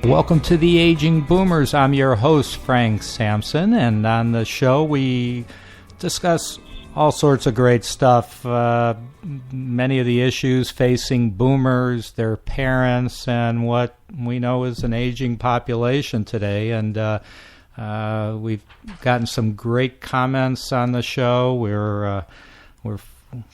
Welcome to the Aging Boomers. I'm your host, Frank Sampson, and on the show we discuss all sorts of great stuff, many of the issues facing boomers, their parents, and what we know is an aging population today. And we've gotten some great comments on the show. We're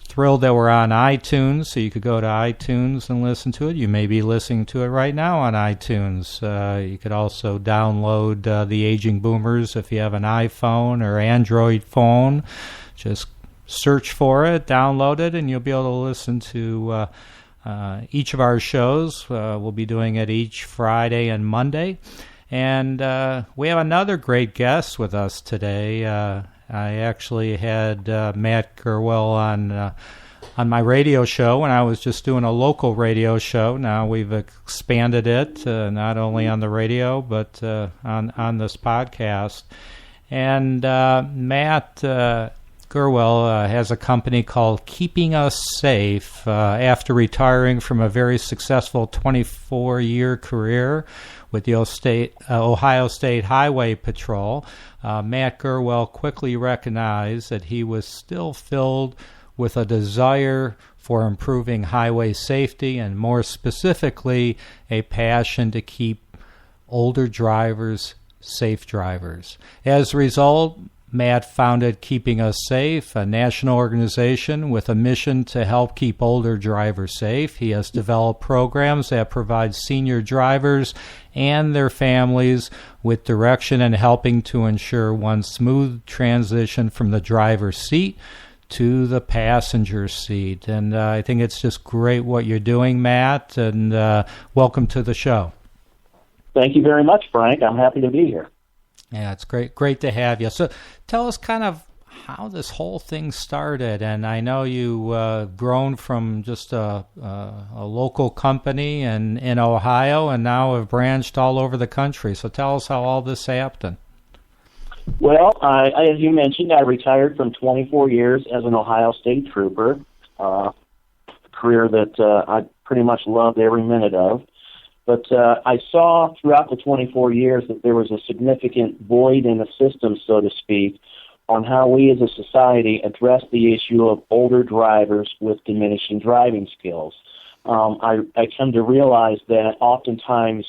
thrilled that we're on iTunes, so you could go to iTunes and listen to it. You may be listening to it right now on iTunes. You could also download The Aging Boomers if you have an iPhone or Android phone. Just search for it, download it, and you'll be able to listen to each of our shows. We'll be doing it each Friday and Monday. And we have another great guest with us today. I actually had Matt Gerwell on my radio show when I was just doing a local radio show. Now we've expanded it, not only on the radio, but on this podcast. And Matt Gerwell has a company called Keeping Us Safe after retiring from a very successful 24-year career with the Ohio State Highway Patrol. Matt Gerwell quickly recognized that he was still filled with a desire for improving highway safety and, more specifically, a passion to keep older drivers safe drivers. As a result, Matt founded Keeping Us Safe, a national organization with a mission to help keep older drivers safe. He has developed programs that provide senior drivers and their families with direction and helping to ensure one smooth transition from the driver's seat to the passenger seat. And I think it's just great what you're doing, Matt, and welcome to the show. Thank you very much, Frank. I'm happy to be here. Yeah, it's great to have you. So tell us kind of how this whole thing started. And I know you grown from just a local company in Ohio and now have branched all over the country. So tell us how all this happened. Well, as you mentioned, I retired from 24 years as an Ohio State Trooper, a career that I pretty much loved every minute of. But I saw throughout the 24 years that there was a significant void in the system, so to speak, on how we as a society address the issue of older drivers with diminishing driving skills. I come to realize that oftentimes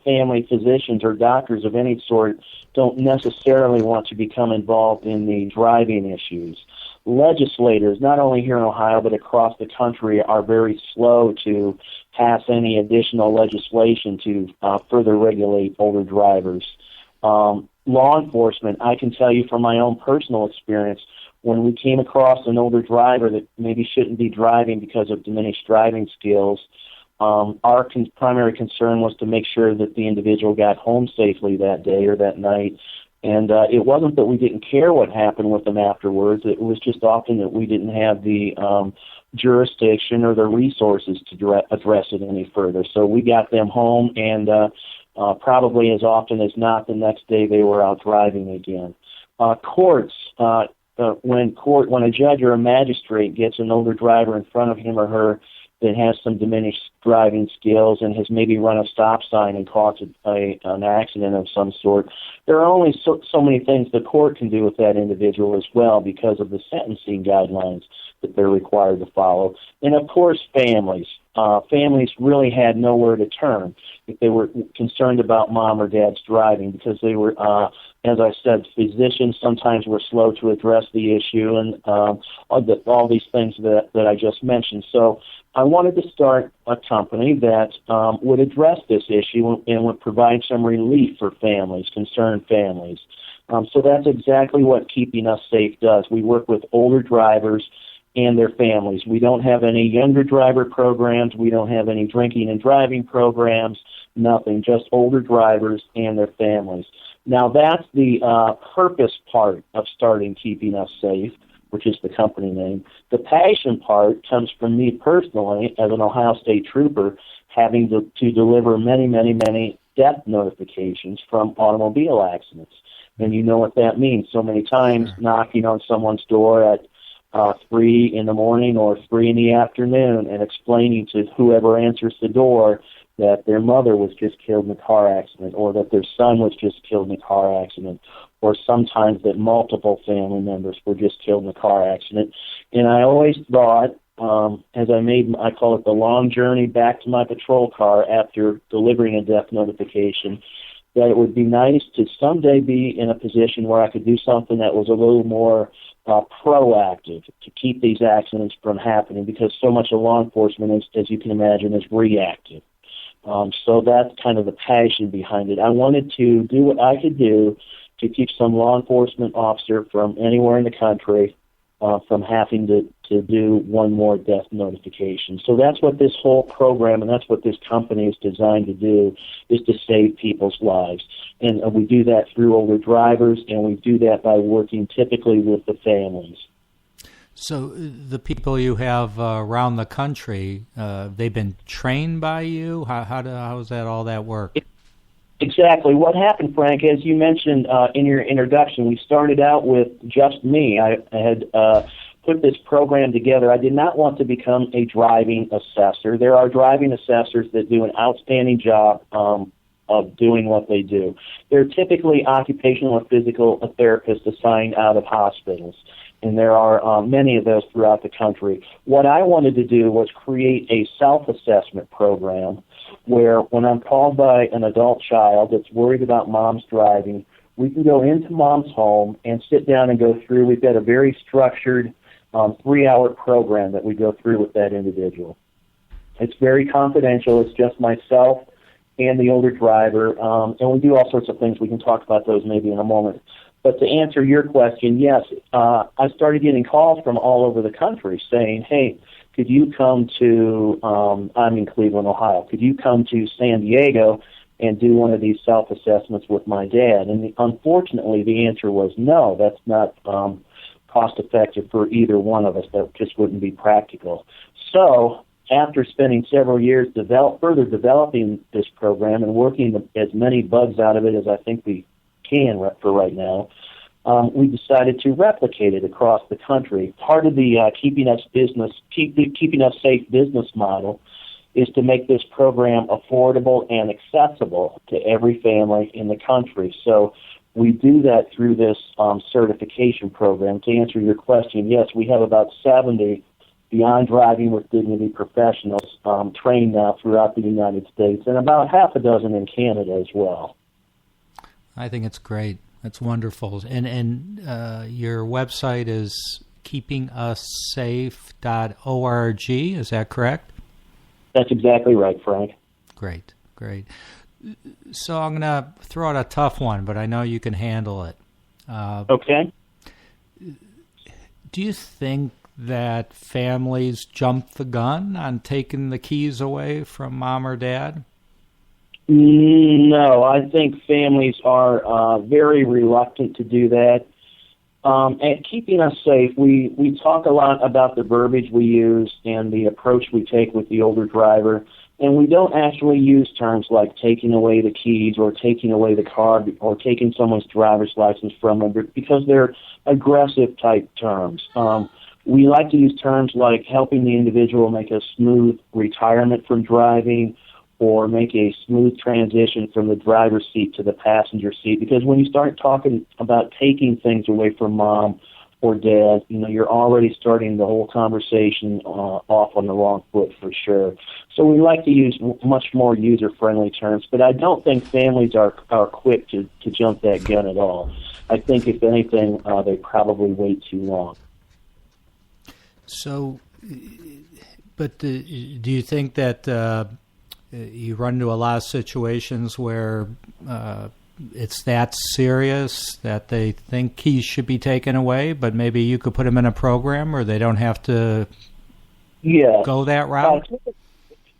family physicians or doctors of any sort don't necessarily want to become involved in the driving issues. Legislators, not only here in Ohio but across the country, are very slow to pass any additional legislation to further regulate older drivers. Law enforcement, I can tell you from my own personal experience, when we came across an older driver that maybe shouldn't be driving because of diminished driving skills, our primary concern was to make sure that the individual got home safely that day or that night. And it wasn't that we didn't care what happened with them afterwards. It was just often that we didn't have the jurisdiction or the resources to address it any further. So we got them home, and probably as often as not, the next day they were out driving again. Courts, when a judge or a magistrate gets an older driver in front of him or her that has some diminished driving skills and has maybe run a stop sign and caused an accident of some sort, there are only so many things the court can do with that individual as well because of the sentencing guidelines that they're required to follow. And, of course, families. Families really had nowhere to turn if they were concerned about mom or dad's driving because they were, as I said, physicians sometimes were slow to address the issue and all these things that I just mentioned. So I wanted to start a company that would address this issue and would provide some relief for families, concerned families. So that's exactly what Keeping Us Safe does. We work with older drivers and their families. We don't have any younger driver programs. We don't have any drinking and driving programs, nothing, just older drivers and their families. Now, that's the purpose part of starting Keeping Us Safe, which is the company name. The passion part comes from me personally as an Ohio State Trooper having to deliver many, many, many death notifications from automobile accidents. And you know what that means. So many times knocking on someone's door at 3 in the morning or 3 in the afternoon and explaining to whoever answers the door that their mother was just killed in a car accident, or that their son was just killed in a car accident, or sometimes that multiple family members were just killed in a car accident. And I always thought, I call it the long journey back to my patrol car after delivering a death notification, that it would be nice to someday be in a position where I could do something that was a little more proactive to keep these accidents from happening, because so much of law enforcement, as you can imagine, is reactive. So that's kind of the passion behind it. I wanted to do what I could do to keep some law enforcement officer from anywhere in the country from having to do one more death notification. So that's what this whole program, and that's what this company is designed to do, is to save people's lives. And we do that through older drivers, and we do that by working typically with the families. So the people you have around the country, they've been trained by you? How does all that work? Exactly. What happened, Frank, as you mentioned in your introduction, we started out with just me. I had put this program together. I did not want to become a driving assessor. There are driving assessors that do an outstanding job of doing what they do. They're typically occupational or physical therapists assigned out of hospitals, and there are many of those throughout the country. What I wanted to do was create a self-assessment program where when I'm called by an adult child that's worried about mom's driving, we can go into mom's home and sit down and go through. We've got a very structured 3-hour program that we go through with that individual. It's very confidential. It's just myself and the older driver, and we do all sorts of things. We can talk about those maybe in a moment. But to answer your question, yes, I started getting calls from all over the country saying, hey, could you come to, I'm in Cleveland, Ohio, could you come to San Diego and do one of these self-assessments with my dad? And unfortunately, the answer was no, that's not cost-effective for either one of us. That just wouldn't be practical. So after spending several years further developing this program and working as many bugs out of it as I think we can for right now, we decided to replicate it across the country. Part of the keeping us safe business model is to make this program affordable and accessible to every family in the country. So we do that through this certification program. To answer your question, yes, we have about 70 Beyond Driving with Dignity professionals trained now throughout the United States, and about half a dozen in Canada as well. I think it's great. That's wonderful. And your website is keepingussafe.org. Is that correct? That's exactly right, Frank. Great. So I'm going to throw out a tough one, but I know you can handle it. Okay. Do you think that families jump the gun on taking the keys away from mom or dad? No, I think families are very reluctant to do that. At Keeping Us Safe, we talk a lot about the verbiage we use and the approach we take with the older driver, and we don't actually use terms like taking away the keys or taking away the car or taking someone's driver's license from them because they're aggressive type terms. We like to use terms like helping the individual make a smooth retirement from driving or make a smooth transition from the driver's seat to the passenger seat. Because when you start talking about taking things away from mom or dad, you're already starting the whole conversation off on the wrong foot for sure. So we like to use much more user-friendly terms, but I don't think families are quick to jump that gun at all. I think, if anything, they probably wait too long. So, but do you think that you run into a lot of situations where it's that serious that they think keys should be taken away, but maybe you could put them in a program or they don't have to go that route?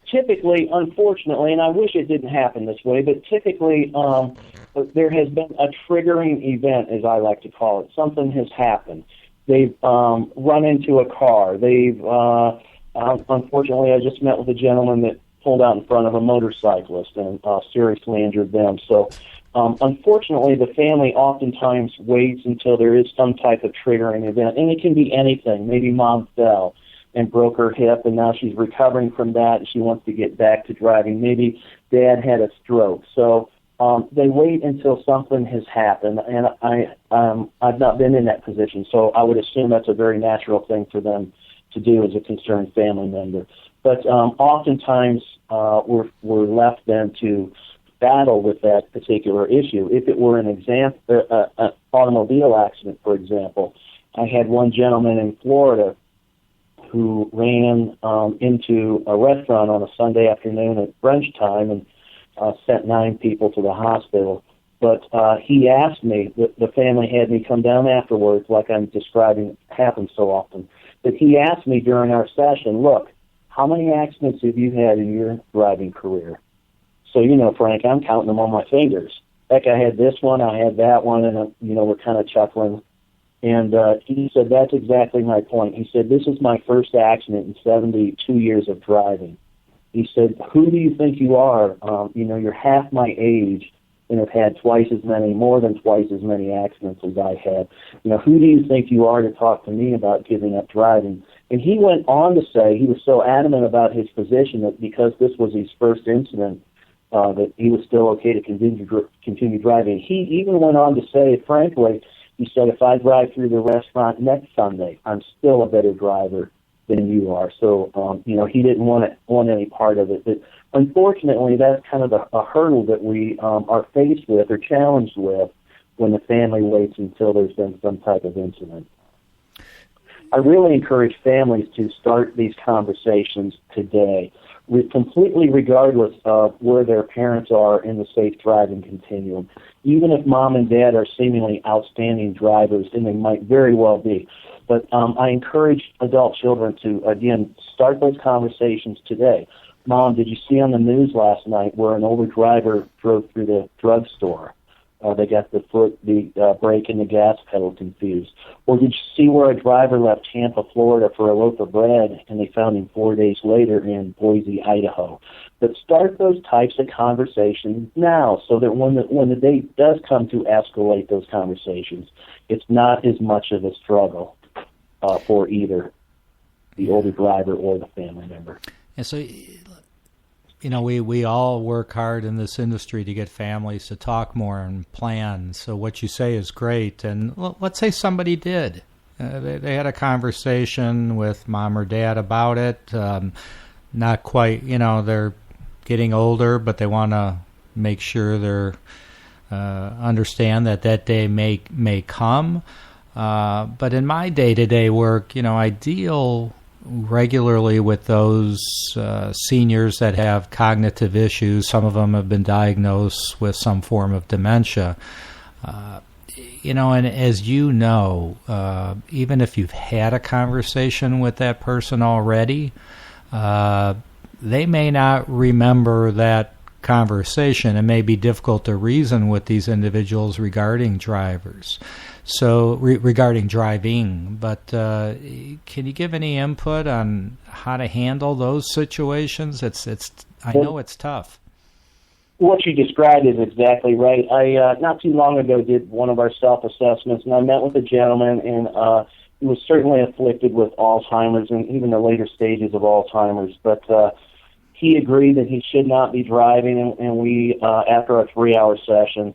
Typically, unfortunately, and I wish it didn't happen this way, but typically there has been a triggering event, as I like to call it. Something has happened. They've run into a car. Unfortunately, I just met with a gentleman that pulled out in front of a motorcyclist and seriously injured them. So, unfortunately, the family oftentimes waits until there is some type of triggering event, and it can be anything. Maybe mom fell. and broke her hip, and now she's recovering from that, and she wants to get back to driving. Maybe dad had a stroke. So they wait until something has happened, and I've not been in that position, so I would assume that's a very natural thing for them to do as a concerned family member. But oftentimes we're left then to battle with that particular issue. If it were an automobile accident, for example, I had one gentleman in Florida who ran into a restaurant on a Sunday afternoon at brunch time and sent 9 people to the hospital. But he asked me, the family had me come down afterwards, like I'm describing happens so often, but he asked me during our session, look, how many accidents have you had in your driving career? So, Frank, I'm counting them on my fingers. Heck, I had this one, I had that one, and, we're kind of chuckling. And he said, that's exactly my point. He said, this is my first accident in 72 years of driving. He said, who do you think you are? You're half my age and have had more than twice as many accidents as I had. Who do you think you are to talk to me about giving up driving? And he went on to say, he was so adamant about his position that because this was his first incident, that he was still okay to continue driving. He even went on to say, frankly, he said, if I drive through the restaurant next Sunday, I'm still a better driver than you are. So, he didn't want any part of it. But unfortunately, that's kind of a hurdle that we are faced with or challenged with when the family waits until there's been some type of incident. I really encourage families to start these conversations today, completely regardless of where their parents are in the safe driving continuum. Even if mom and dad are seemingly outstanding drivers, and they might very well be. But I encourage adult children to, again, start those conversations today. Mom, did you see on the news last night where an older driver drove through the drugstore? They got the brake and the gas pedal confused. Or did you see where a driver left Tampa, Florida for a loaf of bread and they found him 4 days later in Boise, Idaho? But start those types of conversations now so that when the day does come to escalate those conversations, it's not as much of a struggle for either the older driver or the family member. And so, we all work hard in this industry to get families to talk more and plan. So what you say is great. And let's say somebody did. They had a conversation with mom or dad about it. Not quite, they're getting older, but they want to make sure they're understand that day may come. But in my day-to-day work, I deal regularly with those seniors that have cognitive issues. Some of them have been diagnosed with some form of dementia. And as even if you've had a conversation with that person already, they may not remember that conversation. It may be difficult to reason with these individuals regarding drivers. So regarding driving, but can you give any input on how to handle those situations? I know it's tough. What you described is exactly right. I not too long ago did one of our self-assessments, and I met with a gentleman, and he was certainly afflicted with Alzheimer's and even the later stages of Alzheimer's. But he agreed that he should not be driving, and we after a 3-hour session.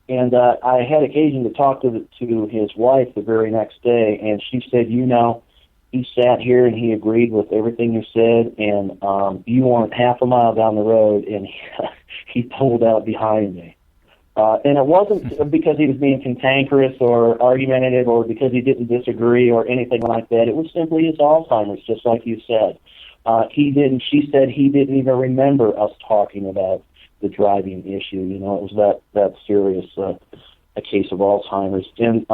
And I had occasion to talk to his wife the very next day, and she said, he sat here and he agreed with everything you said, and you weren't half a mile down the road, and he pulled out behind me. And it wasn't because he was being cantankerous or argumentative or because he didn't disagree or anything like that. It was simply his Alzheimer's, just like you said. She said he didn't even remember us talking about the driving issue. It was that serious a case of Alzheimer's. And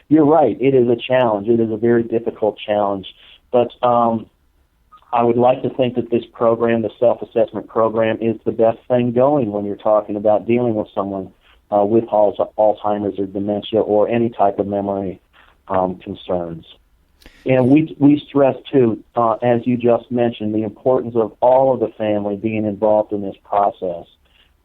you're right, it is a challenge. It is a very difficult challenge. But I would like to think that this program, the self-assessment program, is the best thing going when you're talking about dealing with someone with Alzheimer's or dementia or any type of memory concerns. And we stress, too, as you just mentioned, the importance of all of the family being involved in this process.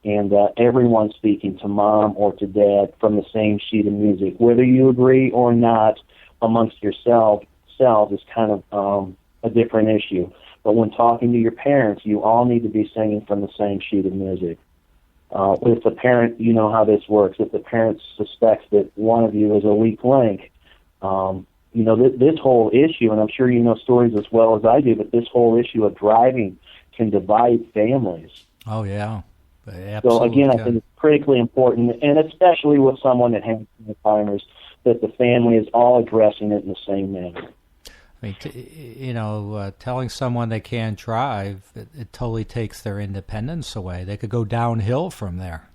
And everyone speaking to mom or to dad from the same sheet of music. Whether you agree or not amongst yourselves is kind of a different issue. But when talking to your parents, you all need to be singing from the same sheet of music. If the parent, you know how this works, if the parent suspects that one of you is a weak link, this whole issue, and I'm sure you know stories as well as I do, but this whole issue of driving can divide families. Oh, yeah. Absolutely. So, again, I think it's critically important, and especially with someone that has Alzheimer's, that the family is all addressing it in the same manner. I mean, telling someone they can't drive, it totally takes their independence away. They could go downhill from there.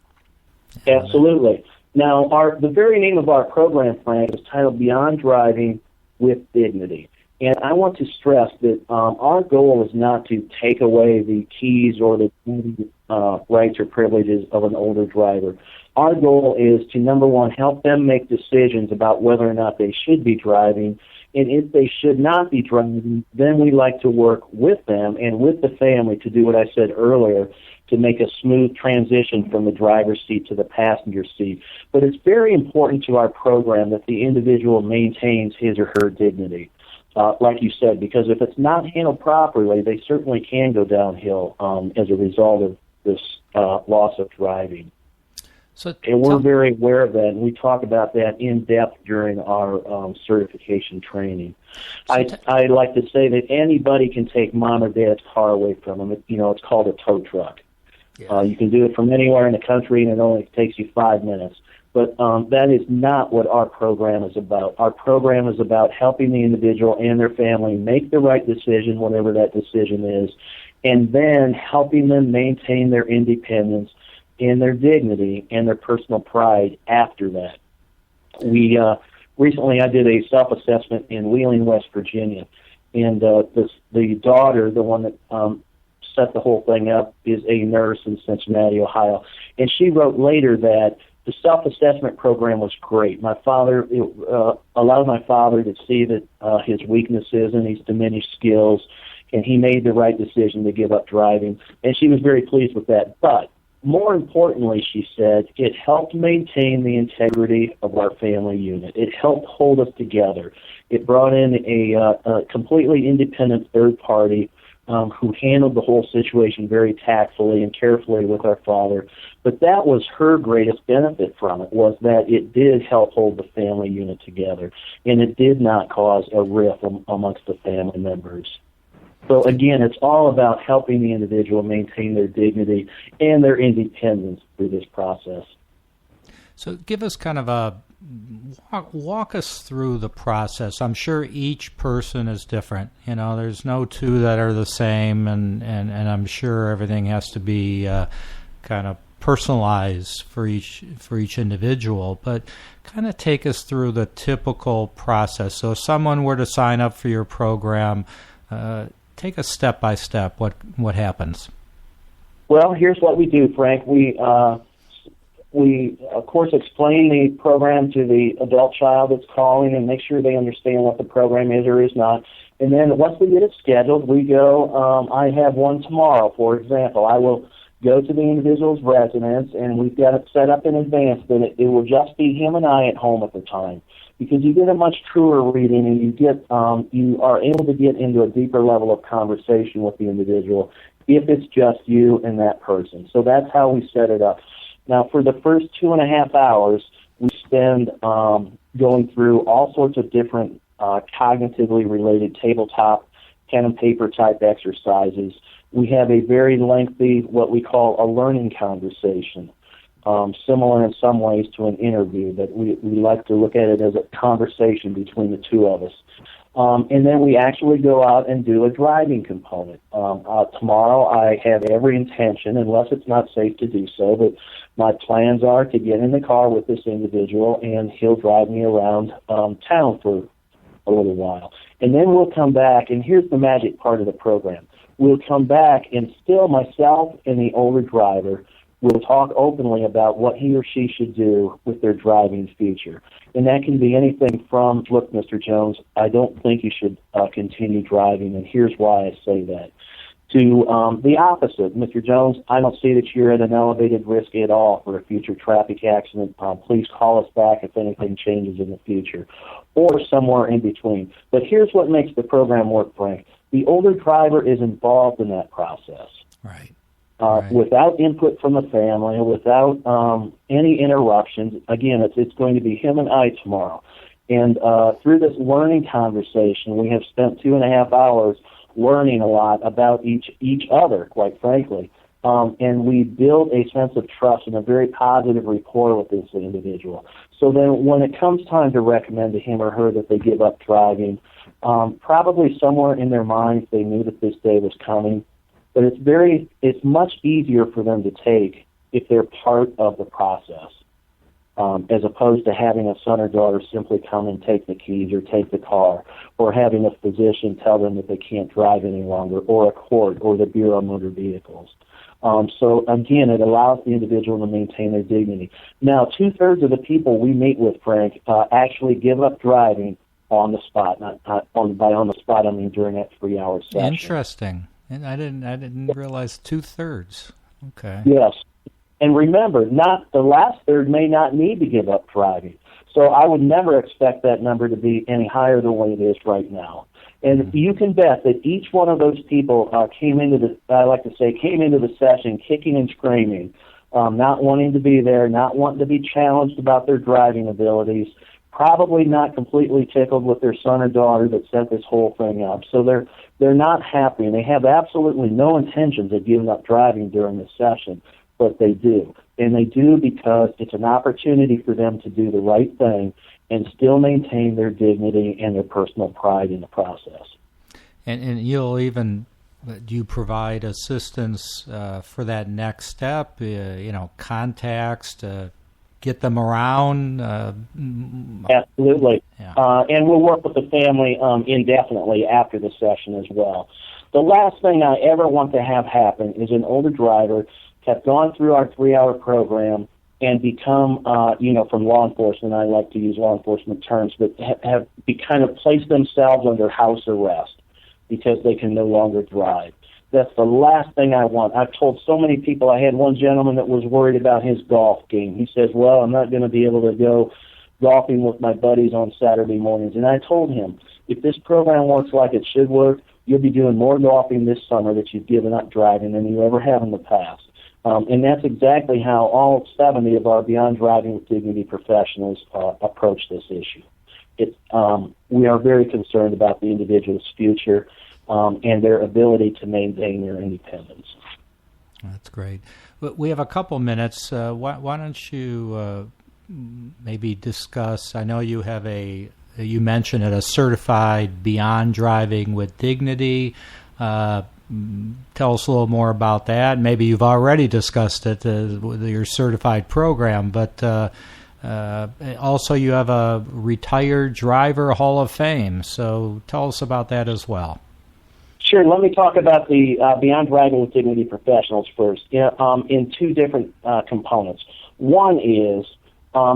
Absolutely. Now, the very name of our program, Frank, is titled Beyond Driving with Dignity. And I want to stress that our goal is not to take away the keys or the rights or privileges of an older driver. Our goal is to, number one, help them make decisions about whether or not they should be driving. And if they should not be driving, then we like to work with them and with the family to do what I said earlier, to make a smooth transition from the driver's seat to the passenger seat. But it's very important to our program that the individual maintains his or her dignity. Like you said, because if it's not handled properly, they certainly can go downhill as a result of this loss of driving. And we're very aware of that, and we talk about that in depth during our certification training. I like to say that anybody can take mom or dad's car away from them. It's called a tow truck. Yeah. You can do it from anywhere in the country, and it only takes you 5 minutes. But that is not what our program is about. Our program is about helping the individual and their family make the right decision, whatever that decision is, and then helping them maintain their independence and their dignity and their personal pride after that. Recently I did a self-assessment in Wheeling, West Virginia, and the daughter, the one that set the whole thing up, is a nurse in Cincinnati, Ohio, and she wrote later that the self-assessment program was great. My father allowed my father to see that his weaknesses and his diminished skills, and he made the right decision to give up driving, and she was very pleased with that. But more importantly, she said, it helped maintain the integrity of our family unit. It helped hold us together. It brought in a completely independent third party who handled the whole situation very tactfully and carefully with our father. But that was her greatest benefit from it, was that it did help hold the family unit together, and it did not cause a rift amongst the family members. So again, it's all about helping the individual maintain their dignity and their independence through this process. So give us kind of a walk us through the process. I'm sure each person is different. There's no two that are the same, and I'm sure everything has to be kind of personalized for each individual. But kind of take us through the typical process. So if someone were to sign up for your program, take us step by step. What happens? Well, here's what we do, Frank. We, of course, explain the program to the adult child that's calling and make sure they understand what the program is or is not. And then once we get it scheduled, we go, I have one tomorrow, for example. I will go to the individual's residence, and we've got it set up in advance that it will just be him and I at home at the time, because you get a much truer reading, and you are able to get into a deeper level of conversation with the individual if it's just you and that person. So that's how we set it up. Now, for the first 2.5 hours, we spend going through all sorts of different cognitively related tabletop pen and paper type exercises. We have a very lengthy, what we call a learning conversation, similar in some ways to an interview, but we like to look at it as a conversation between the two of us. And then we actually go out and do a driving component. Tomorrow I have every intention, unless it's not safe to do so, but my plans are to get in the car with this individual, and he'll drive me around town for a little while. And then we'll come back, and here's the magic part of the program. We'll come back, and still myself and the older driver will talk openly about what he or she should do with their driving future. And that can be anything from, look, Mr. Jones, I don't think you should continue driving, and here's why I say that, to the opposite. Mr. Jones, I don't see that you're at an elevated risk at all for a future traffic accident. Please call us back if anything changes in the future, or somewhere in between. But here's what makes the program work, Frank. the older driver is involved in that process. Right. Without input from the family, without any interruptions. Again, it's going to be him and I tomorrow. And through this learning conversation, we have spent 2.5 hours learning a lot about each other, quite frankly. And we build a sense of trust and a very positive rapport with this individual. So then when it comes time to recommend to him or her that they give up driving, probably somewhere in their minds they knew that this day was coming. But it's much easier for them to take if they're part of the process, as opposed to having a son or daughter simply come and take the keys or take the car, or having a physician tell them that they can't drive any longer, or a court or the Bureau of Motor Vehicles. So again, it allows the individual to maintain their dignity. Now, 2/3 of the people we meet with, Frank, actually give up driving on the spot. By on the spot, I mean during that 3-hour session. Interesting. And I didn't realize 2/3. Okay. Yes. And remember, the last third may not need to give up driving. So I would never expect that number to be any higher than what it is right now. And you can bet that each one of those people came into the session kicking and screaming, not wanting to be there, not wanting to be challenged about their driving abilities, probably not completely tickled with their son or daughter that set this whole thing up. So they're not happy, and they have absolutely no intentions of giving up driving during the session, but they do. And they do because it's an opportunity for them to do the right thing and still maintain their dignity and their personal pride in the process. And do you provide assistance for that next step, contacts to get them around? Absolutely. Yeah. And we'll work with the family indefinitely after the session as well. The last thing I ever want to have happen is an older driver have gone through our 3-hour program and become, from law enforcement, I like to use law enforcement terms, but have kind of placed themselves under house arrest because they can no longer drive. That's the last thing I want. I've told so many people. I had one gentleman that was worried about his golf game. He says, well, I'm not going to be able to go golfing with my buddies on Saturday mornings. And I told him, if this program works like it should work, you'll be doing more golfing this summer that you've given up driving than you ever have in the past. And that's exactly how all 70 of our Beyond Driving with Dignity professionals approach this issue. We are very concerned about the individual's future and their ability to maintain their independence. That's great. We have a couple minutes. Why don't you maybe discuss, I know you have you mentioned it, a certified Beyond Driving with Dignity. Tell us a little more about that. Maybe you've already discussed it with your certified program, but also you have a Retired Driver Hall of Fame. So tell us about that as well. Sure. Let me talk about the Beyond Driving with Dignity professionals first in two different components. One is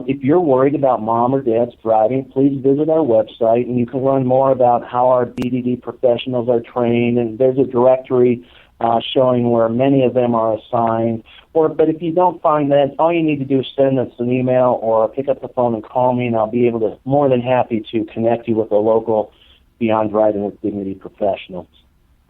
if you're worried about mom or dad's driving, please visit our website, and you can learn more about how our BDD professionals are trained, and there's a directory showing where many of them are assigned. But if you don't find that, all you need to do is send us an email or pick up the phone and call me, and I'll be able to, more than happy to connect you with a local Beyond Driving with Dignity professional.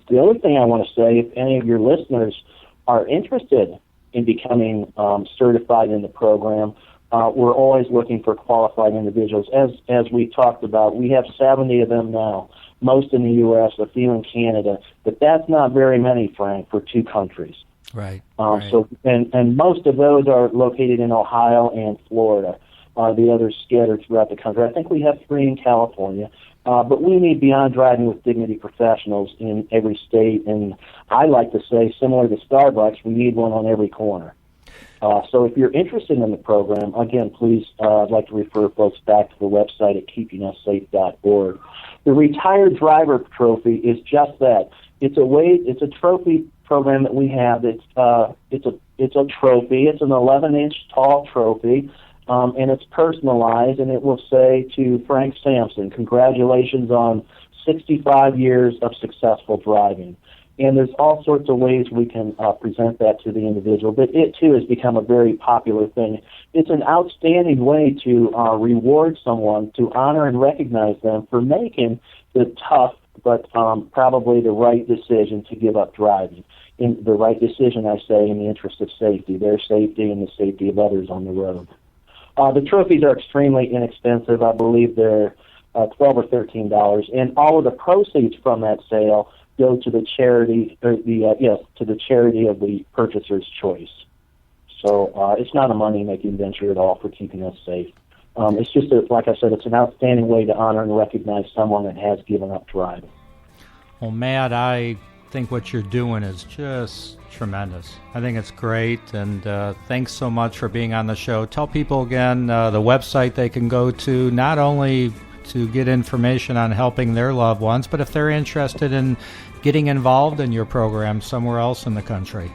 The other thing I want to say, if any of your listeners are interested in becoming certified in the program, we're always looking for qualified individuals. As we talked about, we have 70 of them now, most in the U.S., a few in Canada, but that's not very many, Frank, for 2 countries. Right. So, and most of those are located in Ohio and Florida. The others scattered throughout the country. I think we have 3 in California. But we need Beyond Driving with Dignity professionals in every state, and I like to say, similar to Starbucks, we need one on every corner. So if you're interested in the program, again, please, I'd like to refer folks back to the website at keepingussafe.org. The Retired Driver Trophy is just that. It's a trophy program that we have. It's a trophy. It's an 11-inch tall trophy, and it's personalized, and it will say to Frank Sampson, congratulations on 65 years of successful driving. And there's all sorts of ways we can present that to the individual. But it, too, has become a very popular thing. It's an outstanding way to reward someone, to honor and recognize them for making the tough but probably the right decision to give up driving. In the right decision, I say, in the interest of safety, their safety and the safety of others on the road. The trophies are extremely inexpensive. I believe they're $12 or $13, and all of the proceeds from that sale go to the charity, or to the charity of the purchaser's choice. So it's not a money-making venture at all for keeping us safe. It's just, like I said, it's an outstanding way to honor and recognize someone that has given up driving. Well, Matt, I think what you're doing is just tremendous. I think it's great, and thanks so much for being on the show. Tell people again the website they can go to, not only to get information on helping their loved ones, but if they're interested in getting involved in your program somewhere else in the country.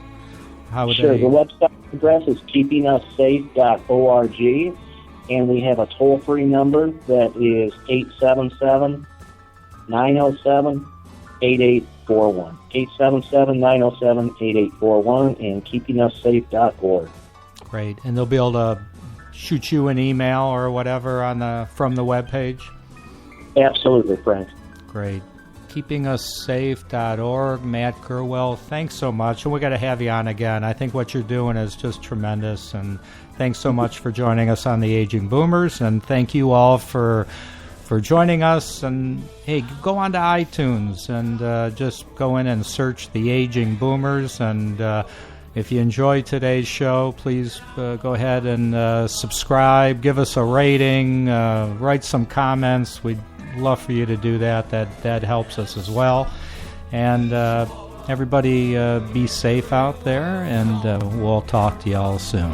How would Sure. they? The website address is keepingussafe.org, and we have a toll-free number that is 877-907-8841. 877-907-8841, and keepingussafe.org. Great. And they'll be able to shoot you an email or whatever from the webpage? Absolutely, Frank. Great. KeepingUsSafe.org. Matt Gerwell, thanks so much. And we got to have you on again. I think what you're doing is just tremendous. And thanks so much for joining us on the Aging Boomers. And thank you all for joining us. And hey, go on to iTunes and just go in and search the Aging Boomers. And if you enjoyed today's show, please go ahead and subscribe, give us a rating, write some comments. We'd love for you to do that. That helps us as well. And everybody be safe out there, and we'll talk to you all soon.